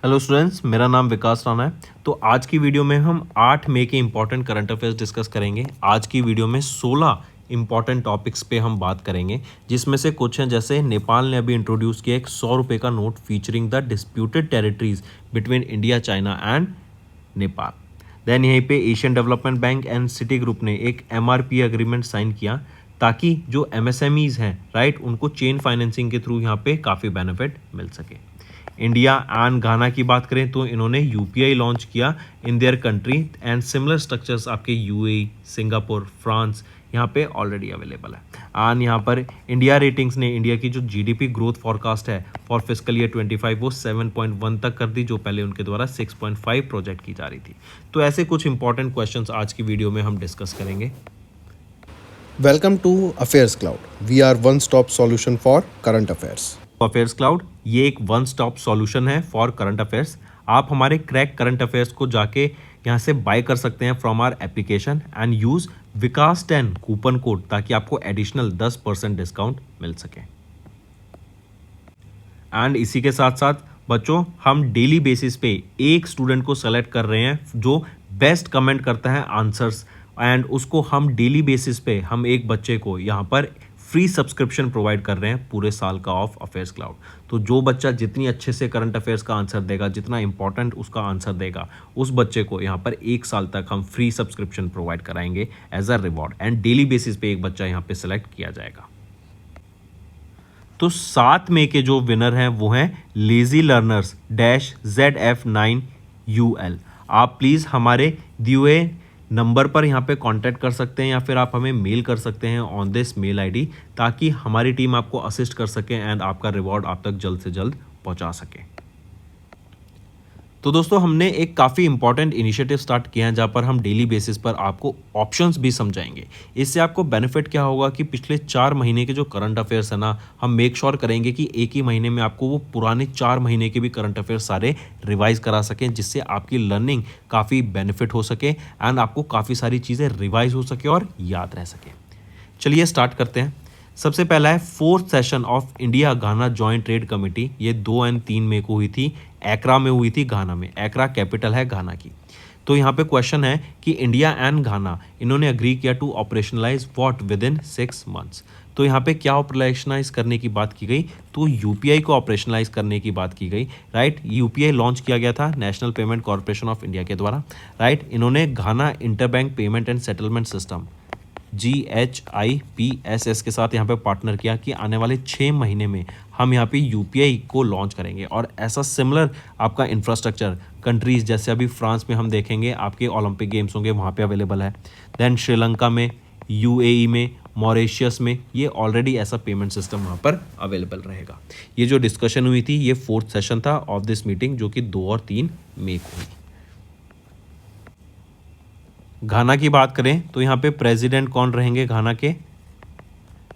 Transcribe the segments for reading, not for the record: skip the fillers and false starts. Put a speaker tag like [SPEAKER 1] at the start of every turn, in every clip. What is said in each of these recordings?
[SPEAKER 1] Hello students, मेरा नाम विकास राणा है। तो आज की वीडियो में हम 8 मई के इंपॉर्टेंट करंट अफेयर्स डिस्कस करेंगे। आज की वीडियो में 16 इंपॉर्टेंट टॉपिक्स पे हम बात करेंगे, जिसमें से कुछ हैं जैसे नेपाल ने अभी इंट्रोड्यूस किया एक 100 रुपये का note featuring the disputed territories between India, China and Nepal. Then यहीं पे Asian development bank and city group ने एक MRP एग्रीमेंट साइन किया ताकि जो MSMEs हैं राइट, उनको चेन फाइनेंसिंग के थ्रू यहाँ पे काफ़ी बेनिफिट मिल सके। इंडिया एंड घाना की बात करें तो इन्होंने UPI लॉन्च किया in their country and similar structures आपके UAE, सिंगापुर, फ्रांस यहाँ पे ऑलरेडी अवेलेबल है। एंड यहाँ पर इंडिया रेटिंग्स ने इंडिया की जो GDP ग्रोथ फॉरकास्ट है फॉर फिस्कल ईयर 25 वो 7.1 तक कर दी, जो पहले उनके द्वारा 6.5 प्रोजेक्ट की जा रही थी। तो ऐसे कुछ इंपॉर्टेंट क्वेश्चंस आज की वीडियो में हम डिस्कस करेंगे।
[SPEAKER 2] Welcome to Affairs Cloud. We are one-stop solution for current affairs.
[SPEAKER 1] Affairs cloud ये एक वन स्टॉप सॉल्यूशन है फॉर करंट अफेयर्स। आप हमारे क्रैक करंट अफेयर्स को जाके यहाँ से बाय कर सकते हैं from our application and use Vikas 10 coupon code, ताकि आपको एडिशनल 10% डिस्काउंट मिल सके। एंड इसी के साथ साथ बच्चों, हम डेली बेसिस पे एक स्टूडेंट को सेलेक्ट कर रहे हैं जो बेस्ट कमेंट करता है आंसर्स, एंड उसको हम डेली बेसिस पे हम एक बच्चे को यहाँ पर फ्री सब्सक्रिप्शन प्रोवाइड कर रहे हैं पूरे साल का ऑफ अफेयर्स क्लाउड। तो जो बच्चा जितनी अच्छे से करंट अफेयर्स का आंसर देगा, जितना इंपॉर्टेंट उसका आंसर देगा, उस बच्चे को यहाँ पर 1 साल तक हम फ्री सब्सक्रिप्शन प्रोवाइड कराएंगे as a reward, and daily basis पे एक बच्चा यहाँ पे सिलेक्ट किया जाएगा। तो 7 मई के जो विनर हैं वो हैं लेजी लर्नर्स -ZF9UL। आप प्लीज़ हमारे दिए हुए नंबर पर यहाँ पे कांटेक्ट कर सकते हैं या फिर आप हमें मेल कर सकते हैं ऑन दिस मेल ID, ताकि हमारी टीम आपको असिस्ट कर सके एंड आपका रिवॉर्ड आप तक जल्द से जल्द पहुँचा सके। तो दोस्तों, हमने एक काफ़ी इंपॉर्टेंट इनिशिएटिव स्टार्ट किया है जहाँ पर हम डेली बेसिस पर आपको ऑप्शंस भी समझाएंगे। इससे आपको बेनिफिट क्या होगा कि पिछले 4 महीने के जो करंट अफेयर्स है ना, हम मेक श्योर करेंगे कि एक ही महीने में आपको वो पुराने 4 महीने के भी करंट अफेयर्स सारे रिवाइज करा सकें, जिससे आपकी लर्निंग काफ़ी बेनिफिट हो सके एंड आपको काफ़ी सारी चीज़ें रिवाइज हो सके और याद रह सके। चलिए स्टार्ट करते हैं। सबसे पहला है 4th session of India Ghana joint trade committee. ये 2 और 3 मई को हुई थी, एकरा में हुई थी, घाना में। एकरा कैपिटल है घाना की। तो यहाँ पे क्वेश्चन है कि इंडिया एंड घाना इन्होंने अग्री किया to operationalise what with in 6 months. तो यहाँ पे क्या ऑपरेशनलाइज करने की बात की गई, तो UPI को ऑपरेशनलाइज करने की बात की गई, राइट। UPI लॉन्च किया गया था national payment corporation of India के द्वारा, राइट। इन्होंने Ghana interbank payment and settlement system GHIPSS के साथ यहाँ पे पार्टनर किया कि आने वाले 6 महीने में हम यहाँ पे UPI को लॉन्च करेंगे, और ऐसा सिमिलर आपका इंफ्रास्ट्रक्चर कंट्रीज़ जैसे अभी फ्रांस में हम देखेंगे आपके ओलंपिक गेम्स होंगे वहाँ पे अवेलेबल है। देन श्रीलंका में, UAE में, मॉरिशियस में ये ऑलरेडी ऐसा पेमेंट सिस्टम वहाँ पर अवेलेबल रहेगा। ये जो डिस्कशन हुई थी ये 4th सेशन था ऑफ दिस मीटिंग, जो कि 2 और 3 मई को हुई। घाना की बात करें तो यहाँ पे प्रेसिडेंट कौन रहेंगे घाना के,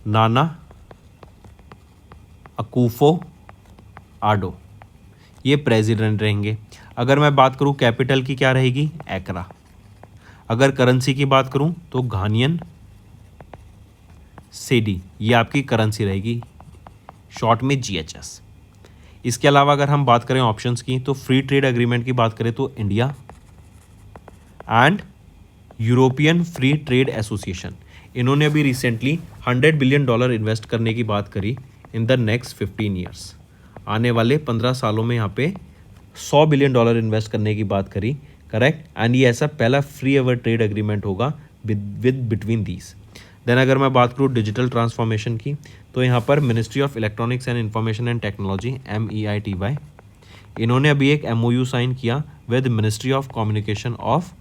[SPEAKER 1] नाना अकुफो आडो, ये प्रेसिडेंट रहेंगे। अगर मैं बात करूँ कैपिटल की क्या रहेगी, एकरा। अगर करेंसी की बात करूँ तो घानियन सेडी, ये आपकी करेंसी रहेगी, शॉर्ट में GHS। इसके अलावा अगर हम बात करें ऑप्शंस की, तो फ्री ट्रेड एग्रीमेंट की बात करें तो India and European free trade association, इन्होंने अभी रिसेंटली $100 बिलियन इन्वेस्ट करने की बात करी इन द नेक्स्ट 15 ईयर्स। आने वाले 15 सालों में यहाँ पे $100 बिलियन इन्वेस्ट करने की बात करी, करेक्ट। एंड ये ऐसा पहला फ्री एवर ट्रेड एग्रीमेंट होगा विद बिटवीन दीज। देन अगर मैं बात करूँ डिजिटल ट्रांसफॉर्मेशन की, तो यहाँ पर ministry of electronics and information and technology MEITY, इन्होंने अभी एक MOU साइन किया with ministry of communication of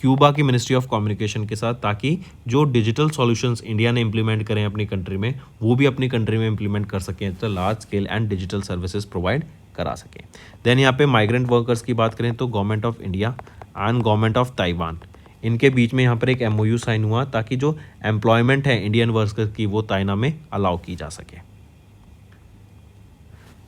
[SPEAKER 1] Cuba की मिनिस्ट्री ऑफ कम्युनिकेशन के साथ, ताकि जो डिजिटल सॉल्यूशंस इंडिया ने इंप्लीमेंट करें अपनी कंट्री में, वो भी अपनी कंट्री में इंप्लीमेंट कर सकें, तो large scale and digital services provide करा सकें। देन यहाँ पे माइग्रेंट वर्कर्स की बात करें तो government of India and government of Taiwan, इनके बीच में यहाँ पर एक MOU साइन हुआ ताकि जो एम्प्लॉयमेंट है इंडियन वर्कर्स की वो ताइना में अलाउ की जा सके।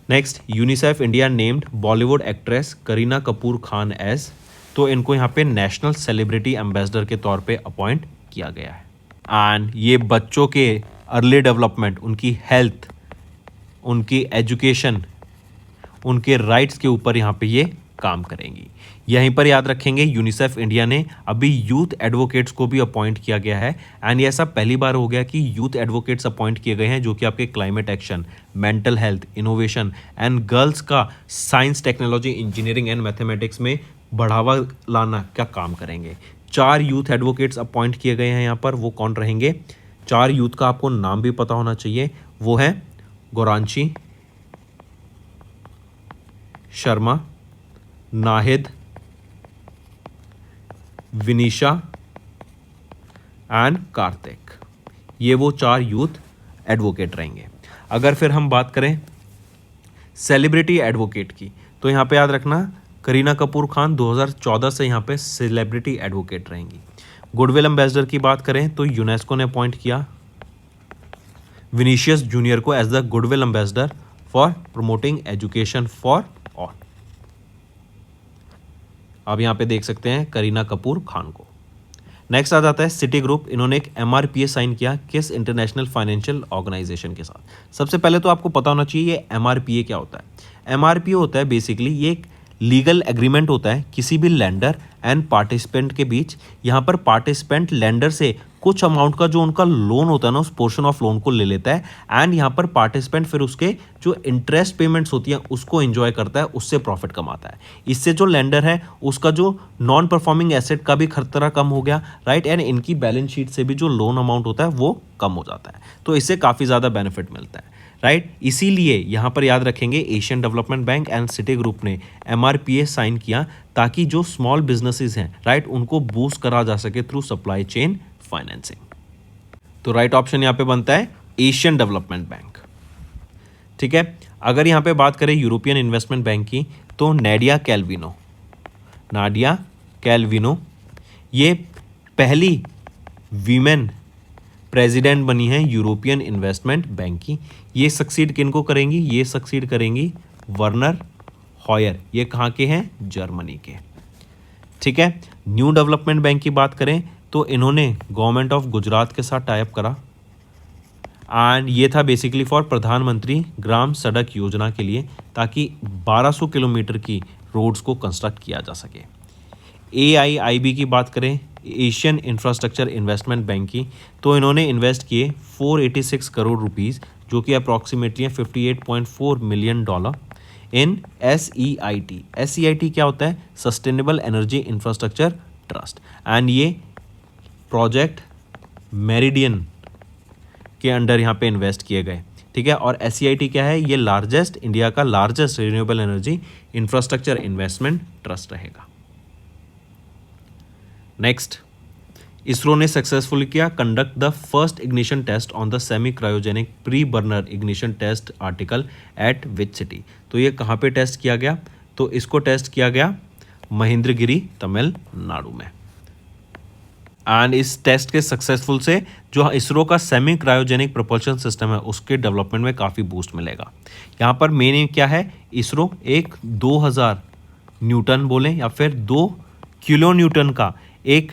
[SPEAKER 1] Next, UNICEF India named Bollywood actress Kareena Kapoor Khan as, तो इनको यहाँ पे नेशनल सेलिब्रिटी एम्बेसडर के तौर पे अपॉइंट किया गया है। एंड ये बच्चों के अर्ली डेवलपमेंट, उनकी हेल्थ, उनकी एजुकेशन, उनके राइट्स के ऊपर यहाँ पे ये काम करेंगी। यहीं पर याद रखेंगे यूनिसेफ इंडिया ने अभी यूथ एडवोकेट्स को भी अपॉइंट किया गया है एंड ये ऐसा पहली बार हो गया कि यूथ एडवोकेट्स अपॉइंट किए गए हैं जो कि आपके climate action, mental health, innovation and girls का science, technology, engineering and mathematics में बढ़ावा लाना का काम करेंगे। 4 यूथ एडवोकेट्स अपॉइंट किए गए हैं यहाँ पर। वो कौन रहेंगे? 4 यूथ का आपको नाम भी पता होना चाहिए। वो है गौरांशी शर्मा, नाहिद, विनीशा एंड कार्तिक। ये वो 4 यूथ एडवोकेट रहेंगे। अगर फिर हम बात करें सेलिब्रिटी एडवोकेट की, तो यहाँ पे याद रखना करीना कपूर खान 2014 से यहाँ पे सेलिब्रिटी एडवोकेट रहेंगी। गुडविल एम्बेसडर की बात करें तो यूनेस्को ने अपॉइंट किया विनीशियस जूनियर को as the goodwill ambassador for promoting education for all. आप यहाँ पे देख सकते हैं करीना कपूर खान को। नेक्स्ट आ जाता है सिटी ग्रुप। इन्होंने एक MRPA साइन किया किस इंटरनेशनल फाइनेंशियल ऑर्गेनाइजेशन के साथ। सबसे पहले तो आपको पता होना चाहिए ये MRPA क्या होता है। MRPA होता है बेसिकली ये एक लीगल एग्रीमेंट होता है किसी भी लैंडर एंड पार्टिसिपेंट के बीच। यहाँ पर पार्टिसिपेंट लैंडर से कुछ अमाउंट का जो उनका लोन होता है ना, उस पोर्शन ऑफ लोन को ले लेता है एंड यहाँ पर पार्टिसिपेंट फिर उसके जो इंटरेस्ट पेमेंट्स होती हैं उसको एंजॉय करता है, उससे प्रॉफिट कमाता है। इससे जो लैंडर है उसका जो नॉन परफॉर्मिंग एसेट का भी खतरा कम हो गया, राइट, एंड इनकी बैलेंस शीट से भी जो लोन अमाउंट होता है वो कम हो जाता है। तो इससे काफ़ी ज़्यादा बेनिफिट मिलता है, राइट। इसीलिए यहाँ पर याद रखेंगे Asian development bank and city group ने MRPA साइन किया ताकि जो स्मॉल बिजनेसेस हैं, राइट, उनको बूस्ट करा जा सके थ्रू सप्लाई चेन फाइनेंसिंग। तो राइट ऑप्शन यहाँ पे बनता है एशियन डेवलपमेंट बैंक, ठीक है। अगर यहाँ पे बात करें यूरोपियन इन्वेस्टमेंट बैंक की तो नाडिया कैलविनो ये पहली वीमेन प्रेसिडेंट बनी है यूरोपियन इन्वेस्टमेंट बैंक की। ये सक्सीड किनको करेंगी? ये सक्सीड करेंगी वर्नर हॉयर। ये कहाँ के हैं? जर्मनी के, ठीक है। न्यू डेवलपमेंट बैंक की बात करें तो इन्होंने गवर्नमेंट ऑफ गुजरात के साथ टाई अप करा एंड ये था बेसिकली फॉर प्रधानमंत्री ग्राम सड़क योजना के लिए, ताकि 1200 किलोमीटर की रोड्स को कंस्ट्रक्ट किया जा सके। AIIB की बात करें, एशियन इंफ्रास्ट्रक्चर इन्वेस्टमेंट बैंक की, तो इन्होंने इन्वेस्ट किए 486 करोड़ रुपीस, जो कि अप्रॉक्सीमेटली है $58.4 मिलियन इन SEIT। SEIT क्या होता है? Sustainable energy infrastructure trust, and ये प्रोजेक्ट मेरिडियन के अंडर यहाँ पे इन्वेस्ट किए गए, ठीक है। और SEIT क्या है? ये इंडिया का largest renewable energy infrastructure investment trust रहेगा। नेक्स्ट, इसरो ने सक्सेसफुली किया conduct the first ignition test on the semi cryogenic pre burner ignition test article at which city. तो ये कहाँ पे टेस्ट किया गया? तो इसको टेस्ट किया गया महेंद्रगिरी, तमिलनाडु में। एंड इस टेस्ट के सक्सेसफुल से जो इसरो का सेमी क्रायोजेनिक प्रोपल्शन सिस्टम है उसके डेवलपमेंट में काफ़ी बूस्ट मिलेगा। यहाँ पर मेन क्या है? इसरो एक 2000 न्यूटन बोलें या फिर 2 किलो न्यूटन का एक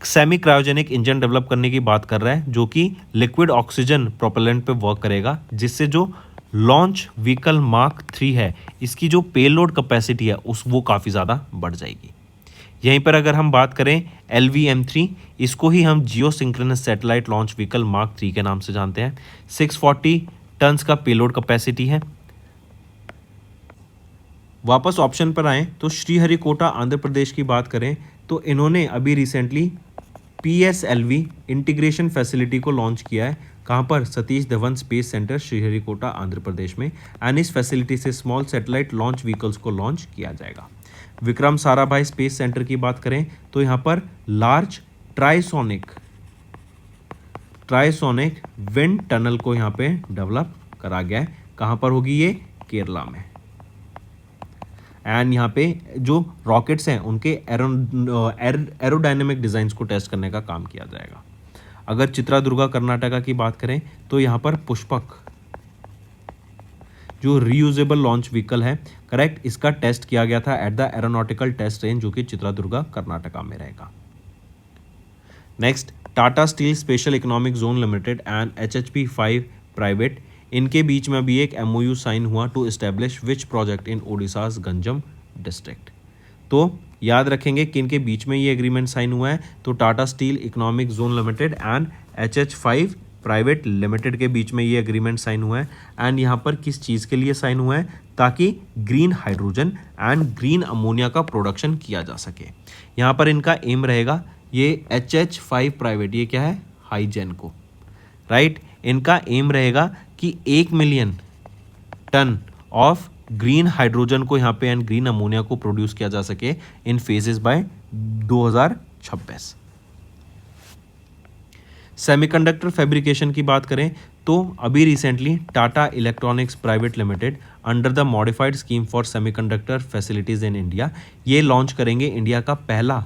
[SPEAKER 1] सेमी क्रायोजेनिक इंजन डेवलप करने की बात कर रहा है, जो कि लिक्विड ऑक्सीजन प्रोपेलेंट पे वर्क करेगा, जिससे जो लॉन्च व्हीकल मार्क 3 है इसकी जो पेलोड कैपेसिटी है वो काफ़ी ज़्यादा बढ़ जाएगी। यहीं पर अगर हम बात करें LVM-3, इसको ही हम geosynchronous satellite launch vehicle mark 3 के नाम से जानते हैं। 640 टन्स का पेलोड कैपेसिटी है। वापस ऑप्शन पर आएँ तो श्रीहरिकोटा आंध्र प्रदेश की बात करें तो इन्होंने अभी रिसेंटली PSLV इंटीग्रेशन फैसिलिटी को लॉन्च किया है। कहाँ पर? सतीश धवन स्पेस सेंटर, श्रीहरिकोटा आंध्र प्रदेश में। एंड इस फैसिलिटी से स्मॉल सैटेलाइट लॉन्च व्हीकल्स को लॉन्च किया जाएगा। विक्रम साराभाई स्पेस सेंटर की बात करें तो यहाँ पर लार्ज ट्राइसोनिक विंड टनल को यहाँ पे डेवलप करा गया है। कहाँ पर होगी ये? केरला में। एंड यहाँ पे जो रॉकेट्स हैं उनके एरोडायनेमिक डिज़ाइंस को टेस्ट करने का काम किया जाएगा। अगर चित्रादुर्गा कर्नाटका की बात करें तो यहाँ पर पुष्पक जो रीयूजेबल लॉन्च व्हीकल है, करेक्ट, इसका टेस्ट किया गया था at the aeronautical test range, जो कि चित्रादुर्गा कर्नाटका में रहेगा। Next, Tata steel special economic zone limited and HHP 5 private, इनके बीच में भी एक MOU साइन हुआ to establish which project in Odisha's Ganjam district. तो याद रखेंगे कि इनके बीच में ये एग्रीमेंट साइन हुआ है, तो Tata steel economic zone limited and HH5 private limited के बीच में ये एग्रीमेंट साइन हुआ है। एंड यहाँ पर किस चीज़ के लिए साइन हुआ है, ताकि green hydrogen and green ammonia का प्रोडक्शन किया जा सके। यहाँ पर इनका एम रहेगा, ये HH5 प्राइवेट, ये क्या है, हाइजेन को, राइट। इनका एम रहेगा कि 1 million ton of green hydrogen को यहाँ पे एंड ग्रीन अमोनिया को प्रोड्यूस किया जा सके in phases by 2026। Semiconductor fabrication की बात करें तो अभी recently Tata electronics private limited under the modified scheme for semiconductor facilities in India ये लॉन्च करेंगे इंडिया का पहला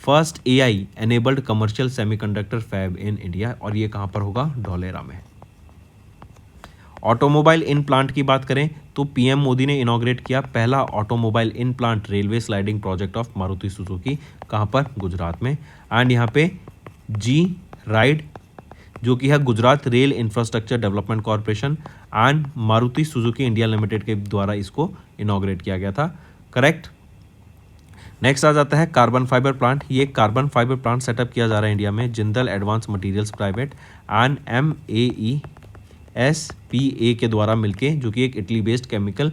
[SPEAKER 1] first AI enabled commercial semiconductor fab in India, और ये कहाँ पर होगा, धौलेरा में। ऑटोमोबाइल इन प्लांट की बात करें तो PM मोदी ने इनॉग्रेट किया पहला automobile in plant railway sliding project of Maruti Suzuki, कहाँ पर, गुजरात में। एंड यहाँ पे जी राइड जो कि है Gujarat rail infrastructure development corporation and Maruti Suzuki India limited के द्वारा इसको इनॉग्रेट किया गया था, करेक्ट। नेक्स्ट आ जाता है कार्बन फाइबर प्लांट। ये कार्बन फाइबर प्लांट सेटअप किया जा रहा है इंडिया में Jindal advance materials private and MAESPA के द्वारा मिलके, जो कि एक Italy based chemical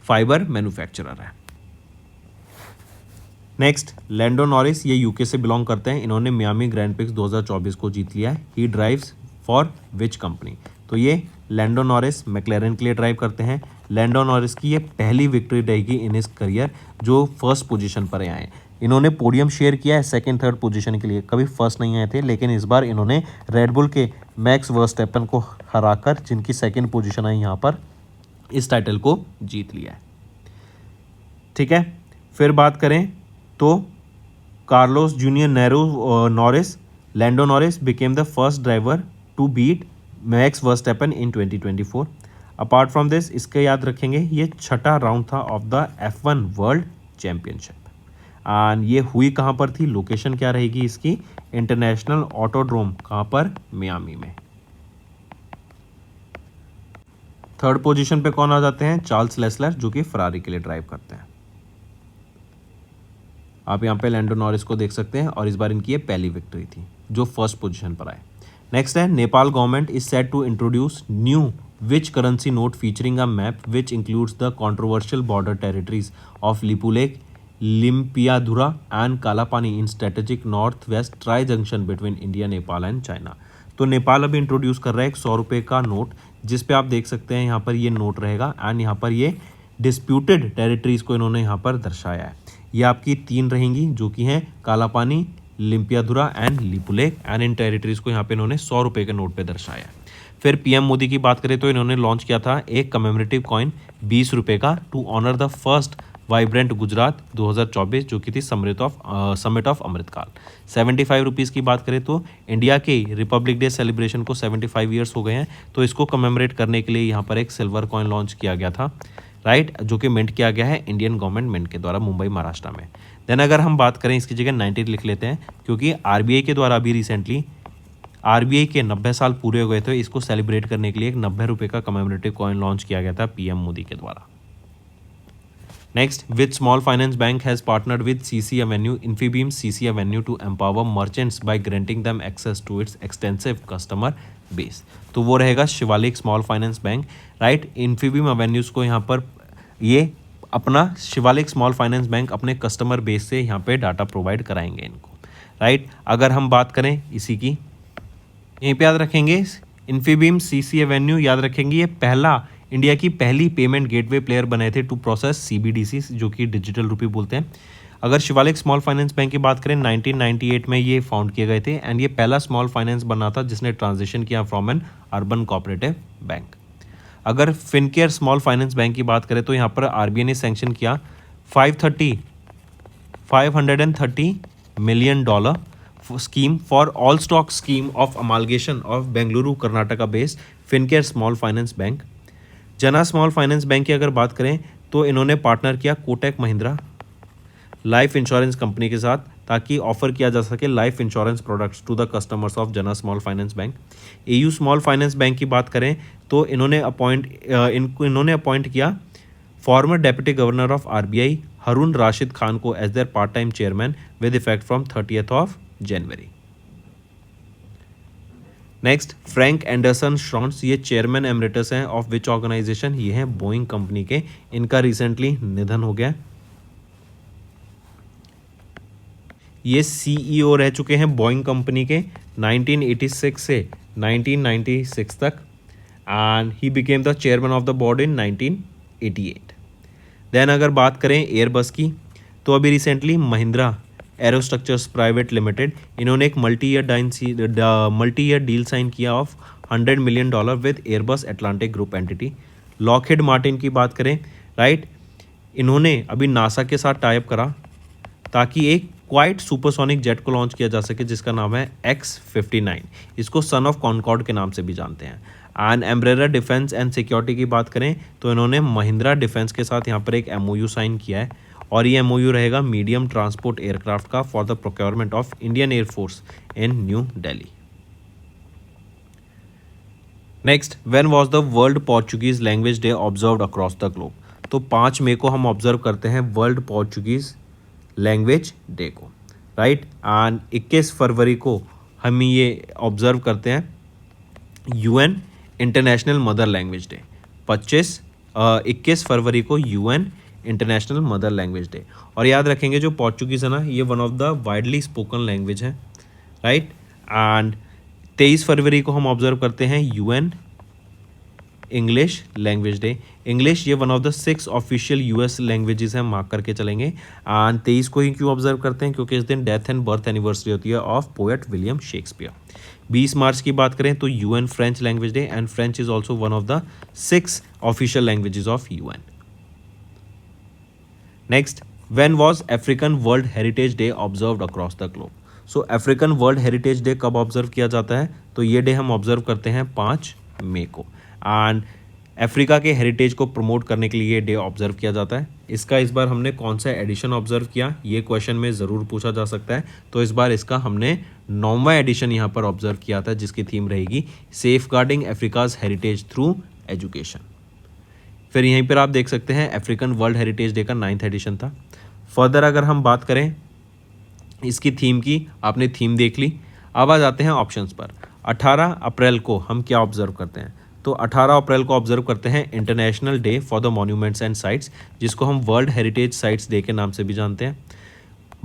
[SPEAKER 1] fibre manufacturer है। नेक्स्ट लैंडो नॉरिस, ये यूके से बिलोंग करते हैं, इन्होंने मियामी ग्रैंड प्रिक्स 2024 को जीत लिया है। ही ड्राइव्स फॉर विच कंपनी, तो ये लैंडो नॉरिस मैक्लेरन के लिए ड्राइव करते हैं। लैंडो नॉरिस की ये पहली विक्ट्री रहेगी इन हिज करियर जो फर्स्ट पोजीशन पर आए। इन्होंने पोडियम शेयर किया है सेकंड थर्ड पोजीशन के लिए, कभी फर्स्ट नहीं आए थे, लेकिन इस बार इन्होंने रेडबुल के मैक्स वर्स्टैपन को हराकर, जिनकी सेकंड पोजीशन आई, यहाँ पर इस टाइटल को जीत लिया है, ठीक है। फिर बात करें तो Carlos Junior Norris, Lando Norris became the first driver to beat Max Verstappen in 2024। Apart from this, इसके याद रखेंगे ये छठा राउंड था of the F1 world championship and ये हुई कहाँ पर थी, लोकेशन क्या रहेगी इसकी, इंटरनेशनल ऑटोड्रोम, कहाँ पर, मियामी में। थर्ड पोजीशन पे कौन आ जाते हैं, चार्ल्स लेस्लर, जो कि फरारी के लिए ड्राइव करते हैं। आप यहाँ पे लैंडो नॉरिस को देख सकते हैं और इस बार इनकी ये पहली विक्ट्री थी जो फर्स्ट पोजीशन पर आए। नेक्स्ट है Nepal government is set to introduce new which currency note featuring a map which includes the controversial border territories of Lipulekh, Limpiyadhura and Kalapani in strategic north west tri junction between India, Nepal and China. तो नेपाल अभी introduce कर रहा है एक 100 रुपये का note, जिसपे आप देख सकते हैं यहाँ पर ये नोट रहेगा एंड यहाँ पर ये डिस्प्यूटेड टेरिटरीज को इन्होंने यहाँ पर दर्शाया है। ये आपकी 3 रहेंगी जो कि हैं Kalapani, Limpiyadhura and Lipulekh, and in territories को यहाँ पे इन्होंने 100 रुपये के नोट पे दर्शाया है। फिर PM मोदी की बात करें तो इन्होंने लॉन्च किया था एक कमेमोरेटिव कॉइन 20 रुपये का to honour the first vibrant Gujarat 2024, जो कि थी समिट ऑफ अमृतकाल। 75 रुपीज़ की बात करें तो इंडिया के रिपब्लिक डे सेलिब्रेशन को 75 ईयर्स हो गए हैं, तो इसको कमेमोरेट करने के लिए यहाँ पर एक सिल्वर कॉइन लॉन्च किया गया था, राइट, जो कि मिंट किया गया है इंडियन गवर्नमेंट मिंट के द्वारा मुंबई महाराष्ट्र में। देन अगर हम बात करें इसकी जगह 90 लिख लेते हैं, क्योंकि RBI के द्वारा अभी रिसेंटली RBI के 90 साल पूरे हो गए थे, इसको सेलिब्रेट करने के लिए एक 90 रुपये का कमेमोरेटिव कॉइन लॉन्च किया गया था PM मोदी के द्वारा। Next, which small finance bank has partnered with CC Avenue, Infibeam CC Avenue to empower merchants by granting them access to its extensive customer base? तो वो रहेगा Shivalik small finance bank, right. Infibeam avenues को यहाँ पर ये अपना Shivalik small finance bank अपने customer base से यहाँ पे डाटा प्रोवाइड कराएंगे इनको, राइट। अगर हम बात करें इसी की, यहीं पे याद रखेंगे इन्फीबीम CC एवेन्यू, याद रखेंगे ये पहला इंडिया की पहली पेमेंट गेटवे प्लेयर बने थे टू प्रोसेस CBDC, जो कि डिजिटल रुपी बोलते हैं। अगर शिवालिक स्मॉल फाइनेंस बैंक की बात करें 1998 में ये फाउंड किए गए थे एंड ये पहला स्मॉल फाइनेंस बना था जिसने ट्रांजिशन किया from N urban cooperative bank. अगर फिनकेयर स्मॉल फाइनेंस बैंक की बात करें तो यहाँ पर RBI ने सैंक्शन किया $530 million scheme for all stock scheme of amalgamation of Bengaluru Karnataka based Fincare small finance bank. Jana small finance bank की अगर बात करें तो इन्होंने पार्टनर किया Kotak Mahindra life insurance company के साथ, ताकि ऑफर किया जा सके life insurance products to the customers of Jana small finance bank. AU small finance bank की बात करें तो इन्होंने अपॉइंट किया former deputy governor of RBI Haroon Rashid Khan को as their part time chairman with effect from 30th of January। Next Frank Anderson Shrontz, ये chairman emeritus हैं of which organization, ये हैं बोइंग कंपनी के। इनका रिसेंटली निधन हो गया। ये सीईओ रह चुके हैं बोइंग कंपनी के 1986 से 1996 तक and he became the chairman of the board in 1988। Then अगर बात करें एयरबस की तो अभी recently Mahindra aerostructures private limited, इन्होंने एक मल्टी ईयर डील साइन किया of $100 million with Airbus Atlantic group entity. Lockheed Martin की बात करें राइट, इन्होंने अभी नासा के साथ टाइप करा ताकि एक क्वाइट सुपरसोनिक जेट को लॉन्च किया जा सके जिसका नाम है X-59। इसको सन ऑफ कॉनकॉर्ड के नाम से भी जानते हैं। एंड एम्ब्रेरा डिफेंस एंड सिक्योरिटी की बात करें तो इन्होंने महिंद्रा डिफेंस के साथ यहाँ पर एक MOU साइन किया है और ये MOU रहेगा मीडियम ट्रांसपोर्ट एयरक्राफ्ट का for the procurement of Indian air force in new Delhi. Next, when was the world Portuguese language day observed across the globe, तो 5 मई को हम ऑब्जर्व करते हैं वर्ल्ड पोर्चुगीज लैंग्वेज डे को राइट। एंड 21 फरवरी को हम ये ऑब्जर्व करते हैं UN international mother language day. 21 फरवरी को UN international mother language day. और याद रखेंगे जो पोर्चुगीज़ है ना, ये one of the widely spoken language है राइट। एंड 23 फरवरी को हम ऑब्जर्व करते हैं UN English language day. English ये one of the 6 official US languages हैं, मार्क करके चलेंगे। एंड 23 को ही क्यों ऑब्जर्व करते हैं, क्योंकि इस दिन डेथ एंड बर्थ एनिवर्सरी होती है ऑफ पोएट विलियम शेक्सपियर। 20 मार्च की बात करें तो UN French language day and French is also one of the 6 official languages of UN। Next, when was African world heritage day observed across the globe, so African world heritage day कब observe किया जाता है, तो ये day हम observe करते हैं 5 मई को। एंड अफ्रीका के हेरिटेज को प्रमोट करने के लिए ये डे ऑब्जर्व किया जाता है। इसका इस बार हमने कौन सा एडिशन ऑब्जर्व किया, ये क्वेश्चन में ज़रूर पूछा जा सकता है। तो इस बार इसका हमने 9वां एडिशन यहाँ पर ऑब्जर्व किया था जिसकी थीम रहेगी safeguarding Africa's heritage through education. फिर यहीं पर आप देख सकते हैं अफ्रीकन वर्ल्ड हेरिटेज डे का 9th एडिशन था। फर्दर अगर हम बात करें इसकी थीम की, आपने थीम देख ली। अब आ जाते हैं ऑप्शंस पर। 18 अप्रैल को हम क्या ऑब्जर्व करते हैं, तो 18 अप्रैल को ऑब्जर्व करते हैं international day for the monuments and sites, जिसको हम वर्ल्ड हेरिटेज साइट्स डे के नाम से भी जानते हैं।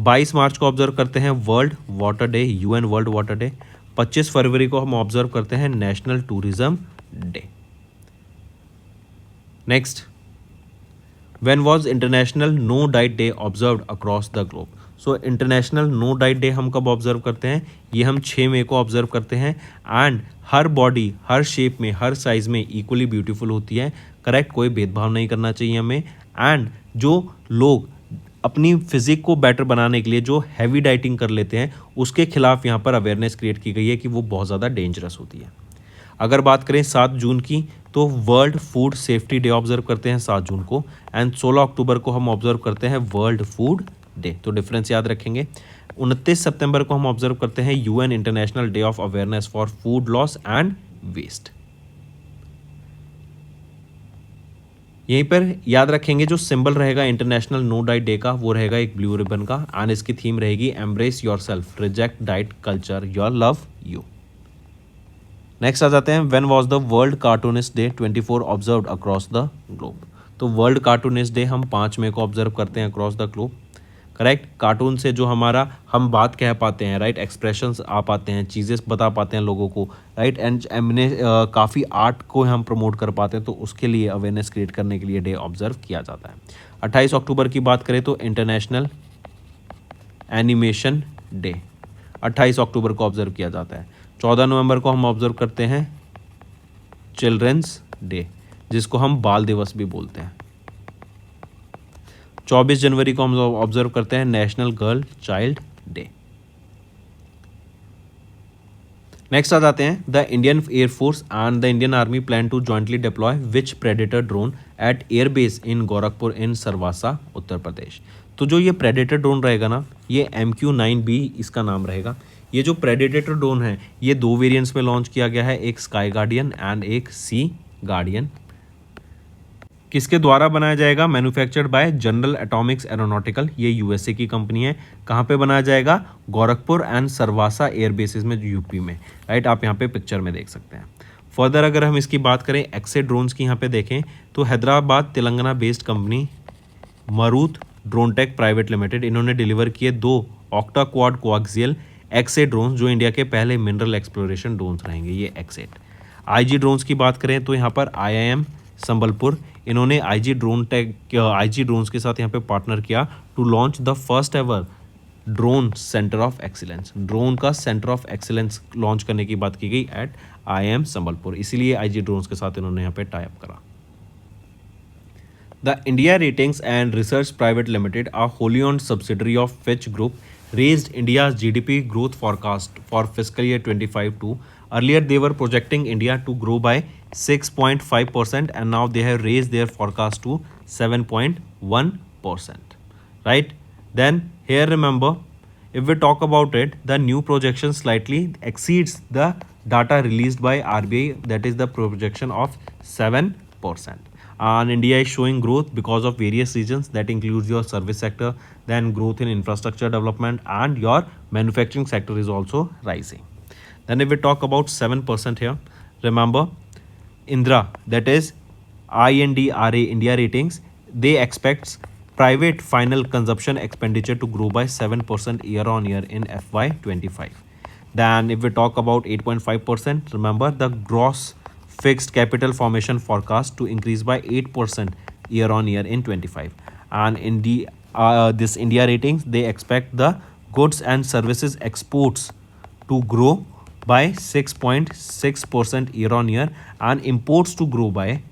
[SPEAKER 1] 22 मार्च को ऑब्जर्व करते हैं world water day, UN world water day. 25 फरवरी को हम ऑब्जर्व करते हैं national tourism day. Next, when was international no diet day observed across the globe, so international no diet day हम कब ऑब्जर्व करते हैं, ये हम 6 मई को ऑब्जर्व करते हैं। And her body her shape में हर साइज़ में इक्वली ब्यूटीफुल होती है, करेक्ट, कोई भेदभाव नहीं करना चाहिए हमें। एंड जो लोग अपनी फिजिक को बेटर बनाने के लिए जो हैवी डाइटिंग कर लेते हैं उसके खिलाफ यहाँ पर अवेयरनेस क्रिएट की गई है कि वो बहुत ज़्यादा डेंजरस होती है। अगर बात करें 7 जून की, तो world food safety day observe करते हैं 7 जून को। एंड 16 अक्टूबर को हम ऑब्जर्व करते हैं वर्ल्ड फूड डे, तो डिफरेंस याद रखेंगे। 29 सितंबर को हम ऑब्जर्व करते हैं UN international day of awareness for food loss and waste. यहीं पर याद रखेंगे जो सिंबल रहेगा इंटरनेशनल नो डाइट डे का, वो रहेगा एक ब्लू रिबन का। एंड इसकी थीम रहेगी embrace yourself, reject diet culture, your love you. Next आ जाते हैं when was the world cartoonist day 24 observed across the globe, तो वर्ल्ड कार्टूनिस्ट डे हम 5 मई को ऑब्जर्व करते हैं across the globe. Correct, cartoon से जो हमारा हम बात कह पाते हैं राइट, एक्सप्रेशंस आ पाते हैं, चीज़ें बता पाते हैं लोगों को राइट। एंड हमने काफ़ी आर्ट को हम प्रमोट कर पाते हैं, तो उसके लिए अवेयरनेस क्रिएट करने के लिए डे ऑब्जर्व किया जाता है। 28 अक्टूबर की बात करें तो इंटरनेशनल एनिमेशन डे 28 अक्टूबर को ऑब्जर्व किया जाता है। 14 नवंबर को हम ऑब्जर्व करते हैं चिल्ड्रंस डे, जिसको हम बाल दिवस भी बोलते हैं। 24 जनवरी को हम ऑब्जर्व करते हैं national girl child day. Next आ जाते हैं the Indian air force and the Indian army plan to jointly deploy which predator drone at airbase in Gorakhpur in Sarsawa Uttar Pradesh. तो जो ये प्रेडेटर ड्रोन रहेगा ना, ये MQ-9B इसका नाम रहेगा। ये जो प्रेडेटर ड्रोन है ये 2 वेरिएंट्स में लॉन्च किया गया है, एक स्काई गार्डियन एंड एक सी गार्डियन। किसके द्वारा बनाया जाएगा? Manufactured by general Atomics aeronautical, ये यूएसए की कंपनी है। कहाँ पे बनाया जाएगा? गोरखपुर एंड सरवासा एयर बेसिस में, यूपी में, राइट। आप यहाँ पे पिक्चर में देख सकते हैं। फर्दर अगर हम इसकी बात करें एक्से ड्रोन्स की, यहाँ पे देखें तो Hyderabad Telangana based company Marut drone tech private limited, इन्होंने डिलीवर किए 2 ऑक्टा क्वाड कोएक्सियल एक्से ड्रोन्स, जो इंडिया के पहले मिनरल एक्सप्लोरेशन ड्रोन्स रहेंगे, ये एक्सेट। आईजी ड्रोन्स की बात करें तो यहाँ पर IIM संबलपुर, इन्होंने आईजी ड्रोन्स के साथ यहाँ पे पार्टनर किया to launch the first ever drone centre of excellence. Drone का सेंटर ऑफ एक्सीलेंस लॉन्च करने की बात की गई एट IIM संबलपुर, इसीलिए आईजी ड्रोन्स के साथ इन्होंने यहाँ पे टाई अप करा। The India Ratings and Research Private Limited, a wholly owned subsidiary of Fitch Group, raised India's GDP growth forecast for fiscal year 25 to. Earlier, they were projecting India to grow by 6.5%, and now they have raised their forecast to 7.1%. Right? Then, here remember, if we talk about it, the new projection slightly exceeds the data released by RBI, that is the projection of 7%. And India is showing growth because of various reasons, that includes your service sector, then growth in infrastructure development, and your manufacturing sector is also rising. Then if we talk about 7% here, remember INDRA, that is INDRA, India Ratings, they expects private final consumption expenditure to grow by 7% year on year in FY25. Then if we talk about 8.5%, remember the gross fixed capital formation forecast to increase by 8% year on year in 25. And in this India Ratings, they expect the goods and services exports to grow by 6.6% year on year, and imports to grow by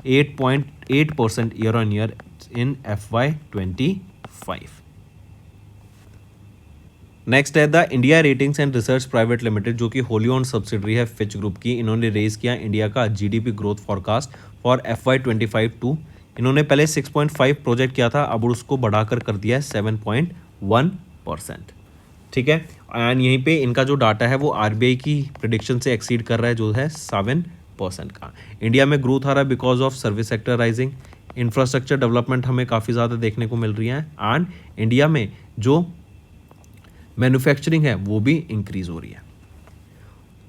[SPEAKER 1] 8.8% year on year in FY25. Next है the India ratings and research private limited, जो कि wholly owned subsidiary है Fitch group की। इन्होंने raise किया India का GDP growth forecast for FY25 to. इन्होंने पहले 6.5 प्रोजेक्ट किया था, अब उसको बढ़ाकर कर दिया है 7.1%। ठीक है, एंड यहीं पे इनका जो डाटा है वो RBI की प्रिडिक्शन से एक्सीड कर रहा है, जो है 7% का। इंडिया में ग्रोथ आ रहा है because of service sector rising, infrastructure development हमें काफ़ी ज़्यादा देखने को मिल रही है, एंड इंडिया में जो मैन्युफैक्चरिंग है वो भी इंक्रीज हो रही है।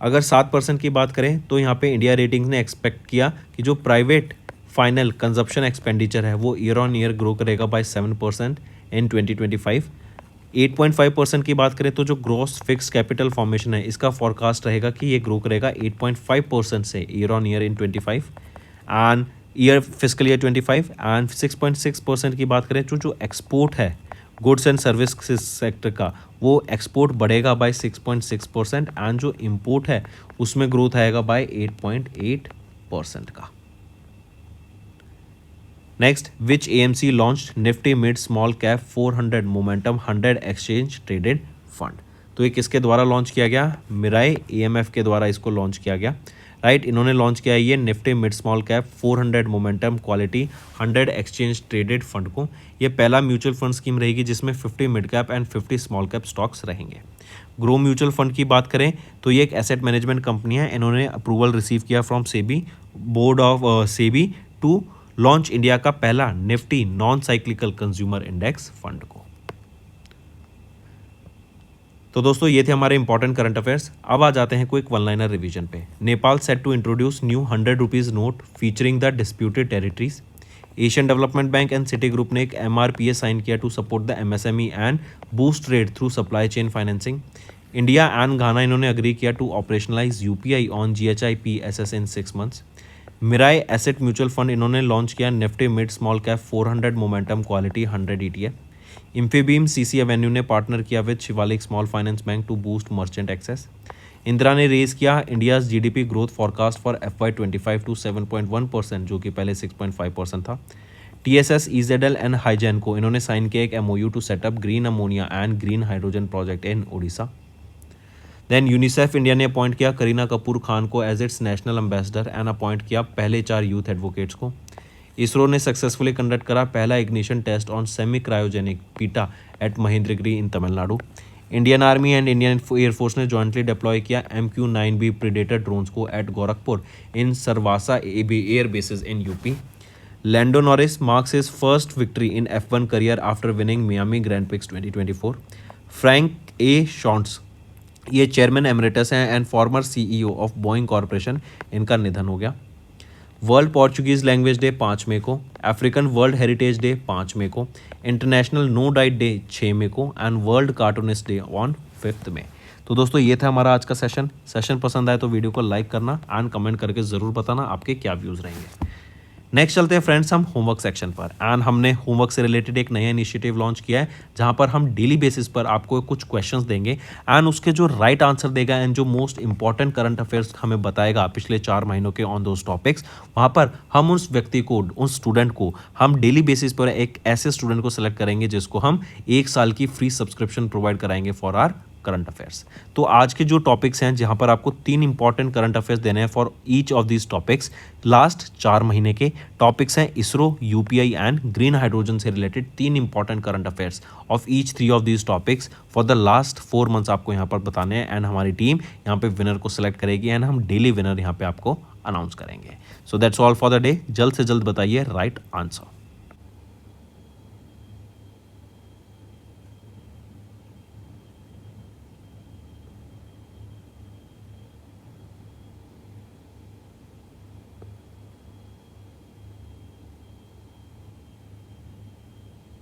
[SPEAKER 1] अगर 7% की बात करें तो यहाँ पे इंडिया रेटिंग्स ने एक्सपेक्ट किया कि जो प्राइवेट फाइनल कंजप्शन एक्सपेंडिचर है वो ईयर ऑन ईयर ग्रो करेगा बाय 7% इन 2025। 8.5% की बात करें तो जो ग्रॉस फिक्स कैपिटल फॉर्मेशन है इसका फॉरकास्ट रहेगा कि ये ग्रो करेगा 8.5% से year on year in 25 and fiscal year 25। And 6.6% की बात करें तो जो एक्सपोर्ट है गुड्स एंड सर्विस सेक्टर का, वो एक्सपोर्ट बढ़ेगा बाय 6.6% एंड जो इंपोर्ट है उसमें ग्रोथ आएगा बाय 8.8% का। नेक्स्ट, विच AMC launched Nifty mid small cap 400 momentum 100 exchange traded fund. तो ये किसके द्वारा लॉन्च किया गया? मिराई AMF के द्वारा इसको लॉन्च किया गया, राइट। इन्होंने लॉन्च किया है ये Nifty mid small cap 400 momentum quality 100 exchange traded fund को। ये पहला म्यूचुअल फंड स्कीम रहेगी जिसमें 50 mid cap and 50 small cap stocks रहेंगे। ग्रो म्यूचुअल फंड की बात करें तो ये एक एसेट मैनेजमेंट कंपनी है। इन्होंने अप्रूवल रिसीव किया from SEBI board of SEBI to launch India का पहला Nifty non cyclical consumer index fund को। तो दोस्तों ये थे हमारे इंपॉर्टेंट करंट अफेयर्स। अब आ जाते हैं क्विक वन लाइनर रिवीजन पे। Nepal set to introduce new 100 rupees note featuring the disputed territories. Asian development bank and city group ने एक MRPA साइन किया to support the MSME and boost trade through supply chain financing. India and Ghana इन्होंने agree किया to operationalise UPI on GHIPSS in 6 months। Mirae asset mutual fund इन्होंने launch किया Nifty mid small cap 400 momentum quality 100 ETF। Infibeam CC Avenue ने partner किया with Shivalik small finance bank to boost merchant access. इंदिरा ने raise किया India's GDP growth forecast for FY25 to 7.1%, जो कि पहले 6.5% था। TSS EZL एंड हाइजेन को इन्होंने साइन किया एक MOU to set up green ammonia and green hydrogen project in Odisha. Then UNICEF India ने अपॉइंट किया करीना कपूर खान को as its national ambassador and appoint किया पहले 4 यूथ एडवोकेट्स को। इसरो ने सक्सेसफुली कंडक्ट करा पहला ignition test on semi cryogenic पीटा at Mahendragiri in Tamil Nadu. Indian army and Indian air force ने जॉइंटली डिप्लॉय किया MQ-9B प्रीडेटर ड्रोन्स को at Gorakhpur in Sarsawa air bases in UP. Lando Norris marks his first victory in F1 career after winning Miami grand prix 2024। Frank A Shrontz ये chairman emeritus हैं and former CEO of Boeing corporation, इनका निधन हो गया। World Portuguese language day 5 मई को, African world heritage day 5 मई को, इंटरनेशनल नो डाइट डे 6 मई को and world cartoonist day on 5 मई। तो दोस्तों ये था हमारा आज का सेशन पसंद आए तो वीडियो को लाइक करना एंड कमेंट करके ज़रूर बताना आपके क्या व्यूज़ रहेंगे। नेक्स्ट चलते हैं फ्रेंड्स हम होमवर्क सेक्शन पर एंड हमने होमवर्क से रिलेटेड एक नया इनिशिएटिव लॉन्च किया है जहां पर हम डेली बेसिस पर आपको कुछ क्वेश्चंस देंगे एंड उसके जो राइट आंसर देगा एंड जो मोस्ट इंपॉर्टेंट करंट अफेयर्स हमें बताएगा पिछले 4 महीनों के ऑन दोज टॉपिक्स, वहां पर हम उस व्यक्ति को, उस स्टूडेंट को हम डेली बेसिस पर एक ऐसे स्टूडेंट को सिलेक्ट करेंगे जिसको हम 1 साल की फ्री सब्सक्रिप्शन प्रोवाइड कराएंगे फॉर आर करंट अफेयर्स। तो आज के जो टॉपिक्स हैं जहां पर आपको 3 इंपॉर्टेंट करंट अफेयर्स देने हैं for each of these topics, last 4 महीने के टॉपिक्स हैं ISRO, UPI and green hydrogen से related 3 important current affairs of each 3 of these topics for the last 4 months आपको यहाँ पर बताने हैं एंड हमारी टीम यहाँ पे विनर को सिलेक्ट करेगी एंड हम डेली विनर यहाँ पे आपको अनाउंस करेंगे। So that's all for the day. जल्द से जल्द बताइए राइट आंसर।